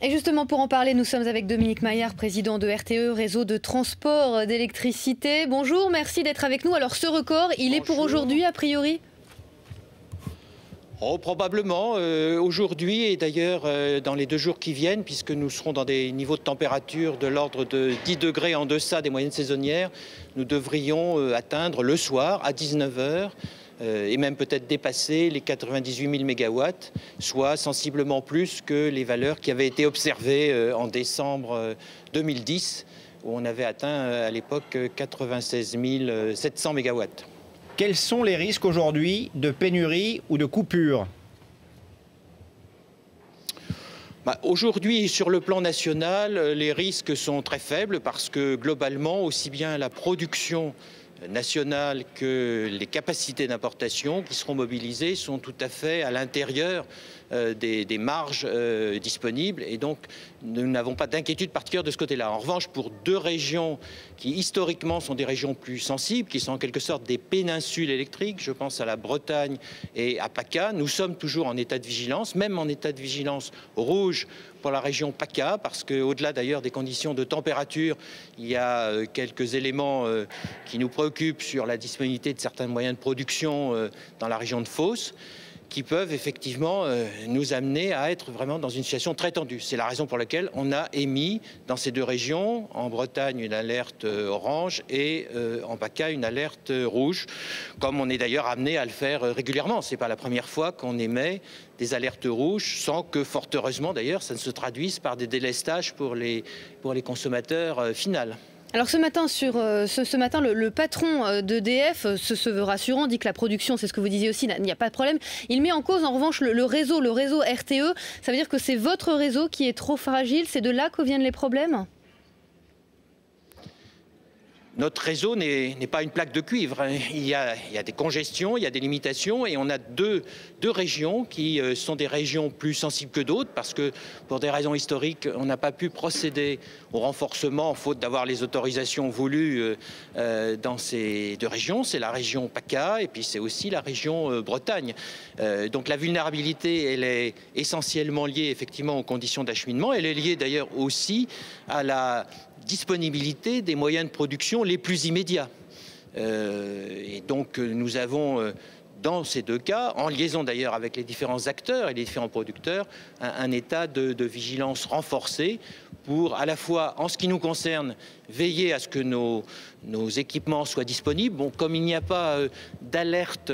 Et justement, pour en parler, nous sommes avec Dominique Maillard, président de RTE, réseau de transport d'électricité. Bonjour, merci d'être avec nous. Alors ce record, il est pour aujourd'hui a priori ? Oh, probablement aujourd'hui et d'ailleurs dans les 2 jours qui viennent, puisque nous serons dans des niveaux de température de l'ordre de 10 degrés en deçà des moyennes saisonnières, nous devrions atteindre le soir à 19 h et même peut-être dépasser les 98 000 mégawatts, soit sensiblement plus que les valeurs qui avaient été observées en décembre 2010, où on avait atteint à l'époque 96 700 mégawatts. Quels sont les risques aujourd'hui de pénurie ou de coupure ? Aujourd'hui, sur le plan national, les risques sont très faibles parce que globalement, aussi bien la production nationale que les capacités d'importation qui seront mobilisées sont tout à fait à l'intérieur des marges disponibles et donc nous n'avons pas d'inquiétude particulière de ce côté-là. En revanche, pour 2 régions qui historiquement sont des régions plus sensibles, qui sont en quelque sorte des péninsules électriques, je pense à la Bretagne et à PACA, nous sommes toujours en état de vigilance, même en état de vigilance rouge pour la région PACA, parce qu'au-delà d'ailleurs des conditions de température, il y a quelques éléments qui nous préoccupent sur la disponibilité de certains moyens de production dans la région de Fos, qui peuvent effectivement nous amener à être vraiment dans une situation très tendue. C'est la raison pour laquelle on a émis dans ces 2 régions, en Bretagne une alerte orange et en PACA une alerte rouge, comme on est d'ailleurs amené à le faire régulièrement. Ce n'est pas la première fois qu'on émet des alertes rouges sans que, fort heureusement d'ailleurs, ça ne se traduise par des délestages pour les consommateurs finaux. Alors ce matin, le patron d'EDF se veut rassurant, dit que la production, c'est ce que vous disiez aussi, il n'y a pas de problème. Il met en cause en revanche le réseau RTE. Ça veut dire que c'est votre réseau qui est trop fragile, c'est de là que viennent les problèmes ? Notre réseau n'est pas une plaque de cuivre. Il y a des congestions, il y a des limitations et on a deux régions qui sont des régions plus sensibles que d'autres parce que pour des raisons historiques, on n'a pas pu procéder au renforcement faute d'avoir les autorisations voulues dans ces 2 régions. C'est la région PACA et puis c'est aussi la région Bretagne. Donc la vulnérabilité, elle est essentiellement liée effectivement aux conditions d'acheminement. Elle est liée d'ailleurs aussi à la disponibilité des moyens de production les plus immédiats. Et donc nous avons dans ces 2 cas, en liaison d'ailleurs avec les différents acteurs et les différents producteurs, un état de vigilance renforcé pour à la fois, en ce qui nous concerne, veiller à ce que nos équipements soient disponibles. Bon, comme il n'y a pas d'alerte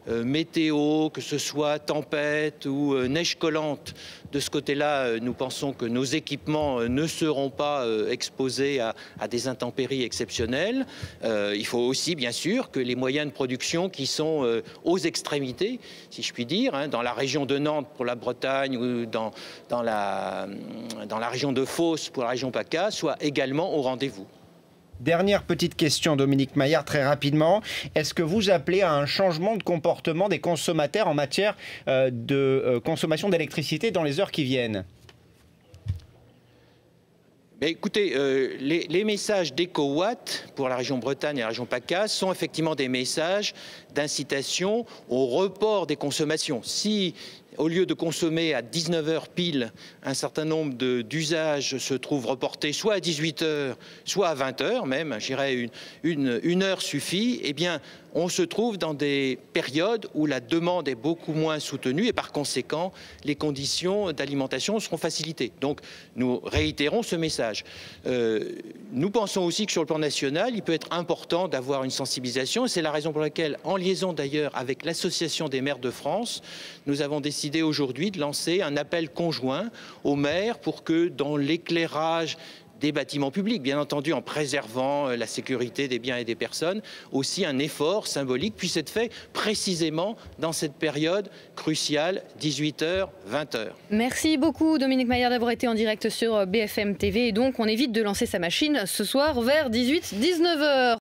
météo, que ce soit tempête ou neige collante, de ce côté-là, nous pensons que nos équipements ne seront pas exposés à des intempéries exceptionnelles. Il faut aussi, bien sûr, que les moyens de production qui sont aux extrémités, si je puis dire, dans la région de Nantes pour la Bretagne ou dans la région de Fos pour la région PACA, soient également au rendez-vous. Dernière petite question, Dominique Maillard, très rapidement. Est-ce que vous appelez à un changement de comportement des consommateurs en matière de consommation d'électricité dans les heures qui viennent ? Écoutez, les messages d'EcoWatt pour la région Bretagne et la région PACA sont effectivement des messages d'incitation au report des consommations. Si au lieu de consommer à 19 h pile, un certain nombre d'usages se trouvent reportés soit à 18 h, soit à 20 h même, je dirais une heure suffit, eh bien on se trouve dans des périodes où la demande est beaucoup moins soutenue et par conséquent les conditions d'alimentation seront facilitées. Donc nous réitérons ce message. Nous pensons aussi que sur le plan national, il peut être important d'avoir une sensibilisation et c'est la raison pour laquelle, en liaison d'ailleurs avec l'Association des maires de France, nous avons décidé aujourd'hui de lancer un appel conjoint aux maires pour que dans l'éclairage des bâtiments publics, bien entendu en préservant la sécurité des biens et des personnes, aussi un effort symbolique puisse être fait précisément dans cette période cruciale, 18 h, 20 h. Merci beaucoup Dominique Maillard d'avoir été en direct sur BFM TV et donc on évite de lancer sa machine ce soir vers 18-19 h.